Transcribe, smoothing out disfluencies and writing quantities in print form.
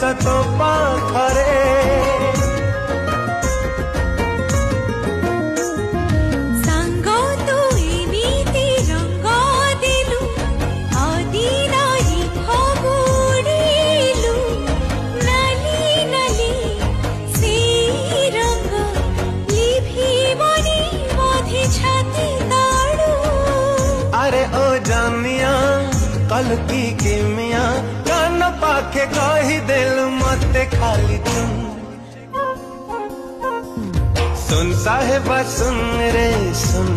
तो पाखरे सांग तू एमिति रंग देलु अदिनाई हबुड़िलु नाली नाली से रंग लिभिबनी मधे छाती ताड़ू। अरे ओ जानिया कल की किमिया कान पाखे कही दिल मते खाली तुम सुन साहेबा सुन रे सुन।